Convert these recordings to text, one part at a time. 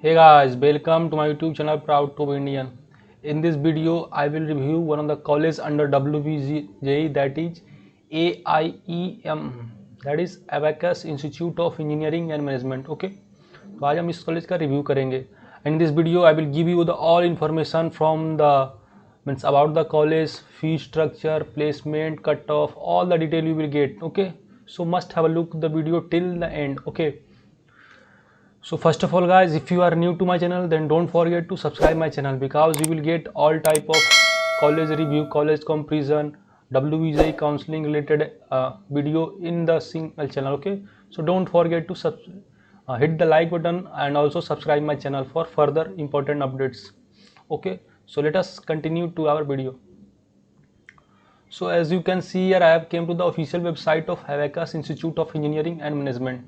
Hey guys, welcome to my YouTube channel Proud to be Indian. In this video, I will review one of the college under WBJE, that is AIEM, that is Abacus Institute of Engineering and Management. Okay, तो आज हम इस college का review करेंगे. And in this video, I will give you the all information from the means about the college, fee structure, placement, cutoff, all the detail you will get. Okay, so must have a look the video till the end. Okay. So first of all guys, if you are new to my channel, then don't forget to subscribe my channel because you will get all type of college review, college comparison, WBJ counseling related video in the single channel. Okay, so don't forget to hit the like button and also subscribe my channel for further important updates. Okay, so let us continue to our video. So as you can see here, I have came to the official website of Abacus Institute of Engineering and Management.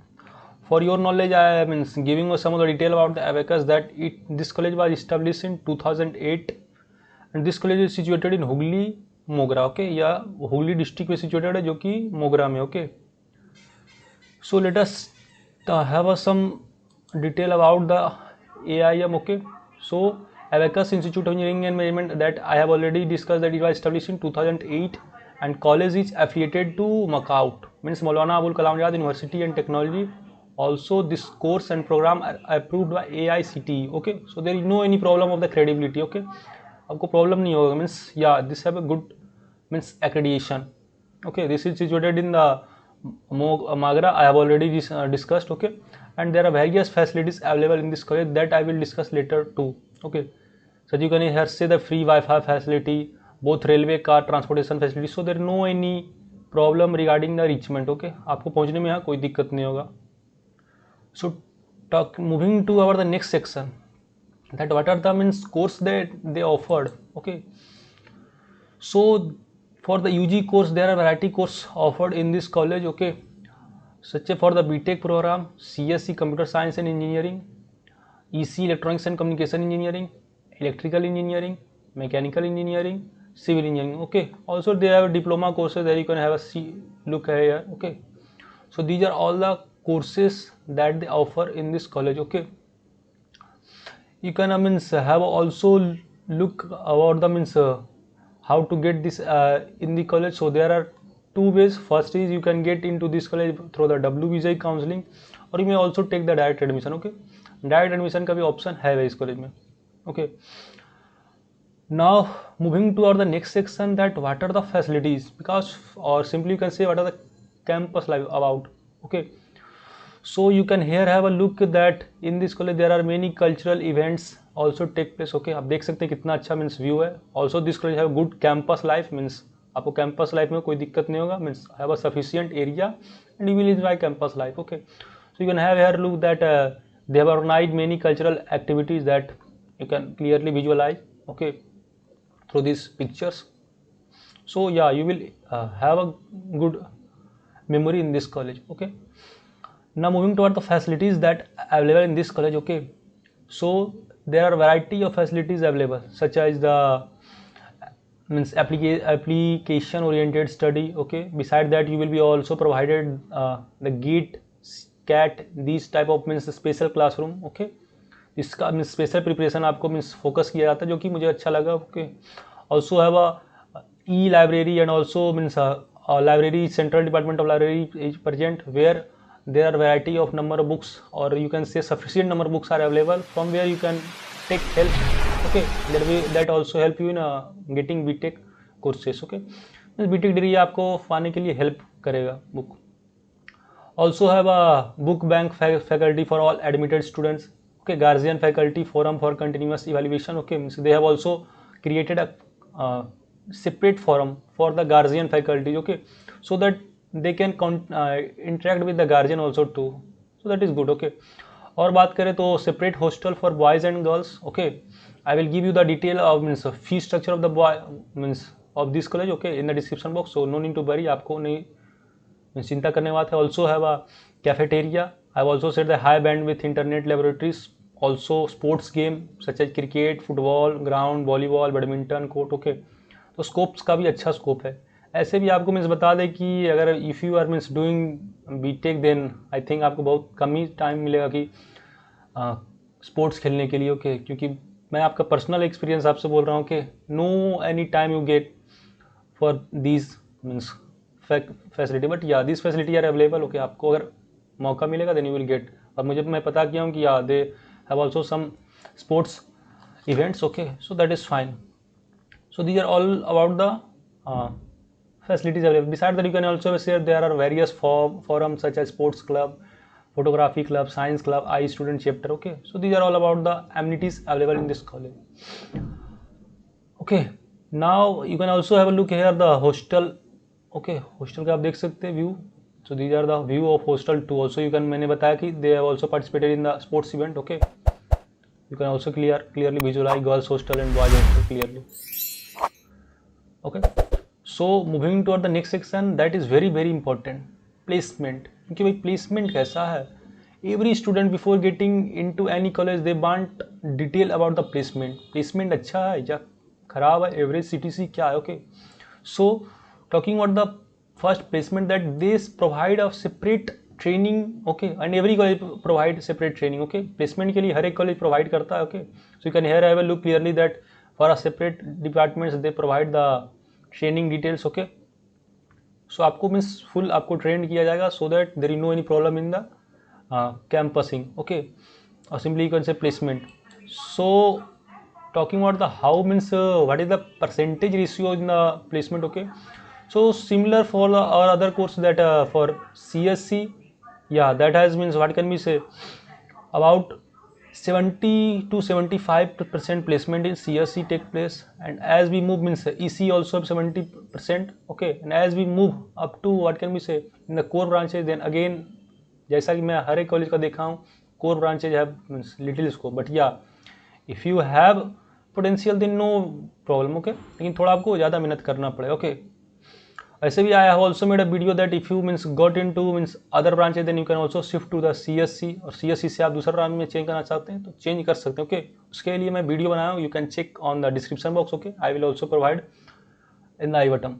For your knowledge, I am giving you some of the detail about the Abacus that this college was established in 2008 and this college is situated in Hooghly, Mogra. Okay, या Hooghly district में situated है जो कि मोगरा में. Okay, so let us have some detail about the AIM. Okay, so Abacus Institute of Engineering and Management that I have already discussed that it was established in 2008 and college is affiliated to MAKAUT, means Maulana Abul Kalam Azad University and Technology. Also this course and program are approved by AICTE. Okay, so there is no any problem of the credibility. Okay, आपको problem नहीं होगा, means yeah, this have a good means accreditation. Okay, this is situated in the Magra. I have already discussed. Okay, and there are various facilities available in this college that I will discuss later too. Okay, so you can here say the free Wi-Fi facility, both railway car transportation facility, so there is no any problem regarding the reachment. Okay, आपको पहुंचने में यहाँ कोई दिक्कत नहीं होगा. So moving to our the next section, that what are the means course that they offered. Okay, so for the UG course there are variety course offered in this college. Okay, such for the BTech program, CSE Computer Science and Engineering, EC Electronics and Communication Engineering, Electrical Engineering, Mechanical Engineering, Civil Engineering. Okay, also they have diploma courses that you can have a look here. Okay, so these are all the courses that they offer in this college. Okay, you can means have also look about the means how to get this in the college. So there are two ways. First is you can get into this college through the WBJ counseling or you may also take the direct admission. Okay, direct admission का भी option है इस college में. Okay, now moving to our the next section, that what are the facilities, because or simply you can say what are the campus life about. Okay, so you can here have a look that in this college there are many cultural events also take place. Okay, आप देख सकते हैं कितना अच्छा means view है. Also this college have good campus life, means आपको campus life में कोई दिक्कत नहीं होगा, means have a sufficient area and you will enjoy campus life. Okay, so you can have here look that they have organized many cultural activities that you can clearly visualize. Okay, through these pictures. So yeah, you will have a good memory in this college. Okay, now moving toward the facilities that are available in this college. Okay, so there are variety of facilities available such as the means application oriented study. Okay, beside that you will be also provided the GATE, CAT, these type of means special classroom. Okay, इसका means special preparation आपको means focus किया जाता है जो कि मुझे अच्छा लगा. Okay, also have a E library and also means library, central department of library is present where there are variety of number of books or you can say sufficient number of books are available from where you can take help. Okay, that also help you in getting BTech courses. Okay, BTech degree आपको पाने के लिए help करेगा book. Also have a book bank faculty for all admitted students. Okay, guardian faculty forum for continuous evaluation. Okay, so they have also created a separate forum for the guardian faculty. Okay, so that they can interact with the guardian also too, so that is good. Okay, और बात करें तो separate hostel for boys and girls. Okay, I will give you the detail of means fee structure of the boy means of this college. Okay, in the description box, so no need to worry, आपको नहीं चिंता करने बात है. Also have a cafeteria. I also set the high band with internet laboratories. Also sports game such as cricket, football ground, volleyball, badminton court. Okay, तो scopes का भी अच्छा स्कोप है. ऐसे भी आपको मीन्स बता दें कि अगर if you are means doing BTech then I think आपको बहुत कम ही टाइम मिलेगा कि स्पोर्ट्स खेलने के लिए, ओके क्योंकि मैं आपका पर्सनल एक्सपीरियंस आपसे बोल रहा हूँ कि no any time you get for these means facility, but yeah this facility are available, okay आपको अगर मौका मिलेगा देन यू विल गेट। और मुझे मैं पता किया हूँ कि या they have also some sports events, okay, so that is fine. So these are all about the facilities available. Besides that, you can also share there are various forums such as sports club, photography club, science club, I student chapter, okay, so these are all about the amenities available in this college. Okay, now you can also have a look here the hostel, okay, hostel का आप देख सकते हैं view. So these are the view of hostel too. Also you can, मैंने बताया कि they have also participated in the sports event, okay. You can also clearly visualize girls hostel and boys hostel clearly. Okay, so moving toward the next section, that is very important, placement. क्योंकि भाई placement कैसा है, every student before getting into any college they want detail about the placement अच्छा है या खराब है, average CTC क्या है, okay. So talking about the first placement, that they provide a separate training, okay, and every college provide separate training, okay, placement के लिए हर एक कॉलेज प्रोवाइड करता है, okay. So you can here have a look clearly that for a separate departments they provide the training details, okay. So आपको means full आपको train किया जाएगा so that there is no any problem in the campusing, okay. और simply you can say placement. So talking about the how means what is the percentage ratio in the placement, okay. So similar for the or other course that for CSC, yeah, that has means what can we say about 70 to 75% placement in CSC take place, and as we move means EC also have 70%, okay, and as we move up to what can we say in the core branches, then again जैसा कि मैं हर एक college का देखा हूँ core branches have means little scope, but yeah if you have potential then no problem, okay, लेकिन थोड़ा आपको ज़्यादा मेहनत करना पड़ेगा, okay. ऐसे भी I have also made a video that if you means got into means other branches then you can also shift to the CSC, और CSC से आप दूसरा ब्रांच में चेंज करना चाहते हैं तो चेंज कर सकते हैं, ओके. उसके लिए मैं वीडियो बनाया हूँ, you can check on the description box, okay. I will also provide in the i button.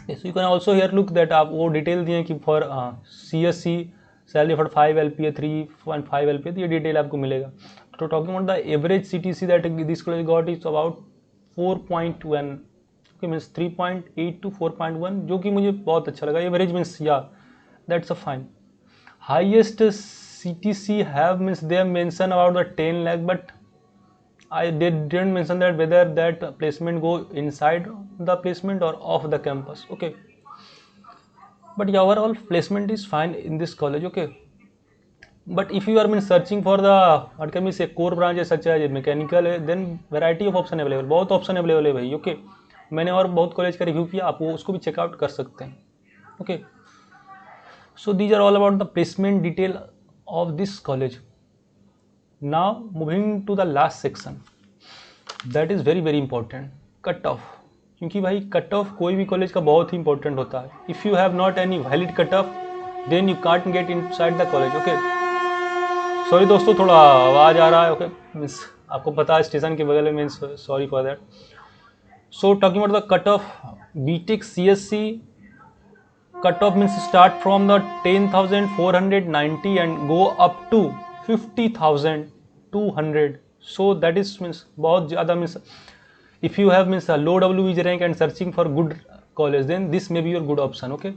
So you can also here look that आप वो डिटेल दिए कि for CSC salary for 5 LPA 3.5 LPA, तो ये detail आपको मिलेगा. तो talking about the average CTC that this college got is about 4.1, okay, means 3.8 to 4.1, जो कि मुझे बहुत अच्छा लगा. एवरेज मीन्स या that's a fine. Highest CTC have means they mention about the 10 lakh, but they didn't mention that whether that placement go inside the placement or off the campus, okay. But yeah, overall placement is fine in this college, okay. But if you are mean searching for the what can we say core branches such as mechanical, then variety of option available, बहुत option available है भाई, okay. मैंने और बहुत college का review किया, आप वो उसको भी चेकआउट कर सकते हैं, okay. So these are all about the placement detail of this college. Now moving to the last section, that is very important, cut off. क्योंकि भाई कट ऑफ कोई भी कॉलेज का बहुत ही इंपॉर्टेंट होता है. If you have not any valid cut off then you can't get inside the college, okay. Sorry दोस्तों, थोड़ा आवाज़ आ रहा है, ओके, मीन्स आपको पता है स्टेशन के बगल में, means sorry for that. So talking about the cutoff, BTech CSC cutoff means start from the 10,490 and go up to 50,200. So that is means बहुत ज़्यादा means if you have means a low WBG rank and searching for good college, then this may be your good option, okay.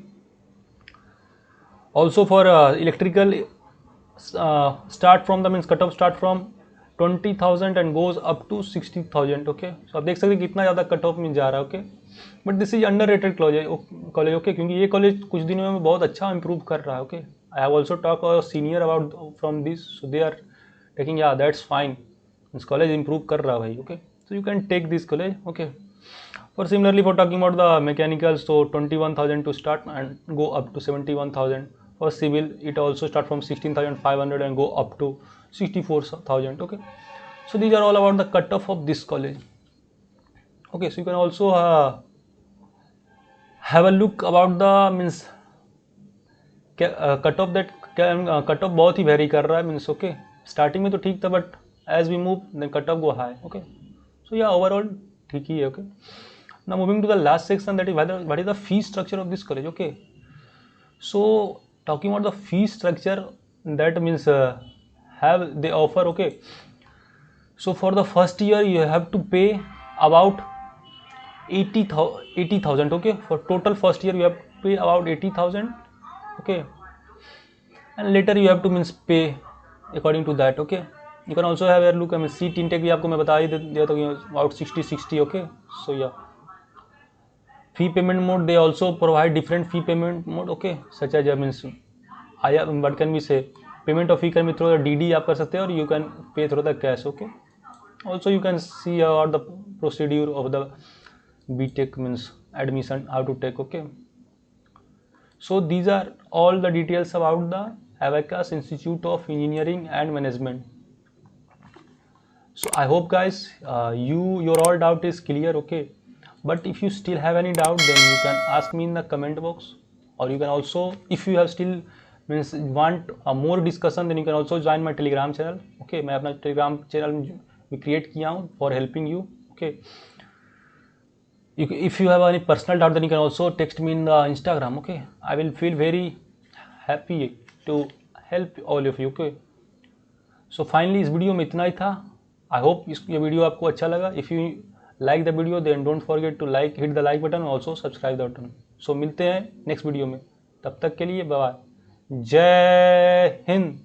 Also for electrical start from the means cutoff start from 20,000 and goes up to 60,000, okay. So आप देख सकते हैं कितना ज़्यादा cut off में जा रहा है, okay. But this is under rated college, okay, क्योंकि ये कॉलेज कुछ दिनों में बहुत अच्छा इंप्रूव कर रहा है, okay. I have also talk our senior about from this, so they are taking yeah that's fine, this college improve कर रहा है भाई, okay. So you can take this college, okay. For similarly for talking about the mechanical, so 21,000 to start and go up to 71,000. For civil, it also start from 16,500 and go up to 64,000, okay. So these are all about the cutoff of this college, okay. So you can also have a look about the means cutoff, that cutoff बहुत ही very कर रहा है, means okay. Starting में तो ठीक था, but as we move then cutoff go high, okay. So yeah, overall ठीक ही है, okay. Now moving to the last section, that is what is the fee structure of this college, okay. So talking about the fee structure, that means have they offer. Okay, so for the first year you have to pay about 80,000. Okay, for total first year you have to pay about 80,000. Okay, and later you have to means pay according to that. Okay, you can also have a look. I mean seat intake भी आपको मैं बता ही दिया था about 60. Okay, so yeah, fee payment mode, they also provide different fee payment mode. Okay, such as means what can we say, payment of fee can be through the DD आप कर सकते हैं, और you can pay through the cash. Okay, also you can see about the procedure of the BTech means admission, how to take. Okay, so these are all the details about the Abacus Institute of Engineering and Management. So I hope guys your all doubt is clear. Okay, but if you still have any doubt, then you can ask me in the comment box, or you can also, if you have still means want a more discussion, then you can also join my Telegram channel. Okay, मैं अपना Telegram channel भी create किया हूँ for helping you. Okay, if you have any personal doubt, then you can also text me in the Instagram. Okay, I will feel very happy to help all of you. Okay, so finally इस video में इतना ही था. I hope ये video आपको अच्छा लगा. If you like the video then don't forget to like, hit the like button, also subscribe the button. So मिलते हैं नेक्स्ट वीडियो में, तब तक के लिए बाय. जय हिंद.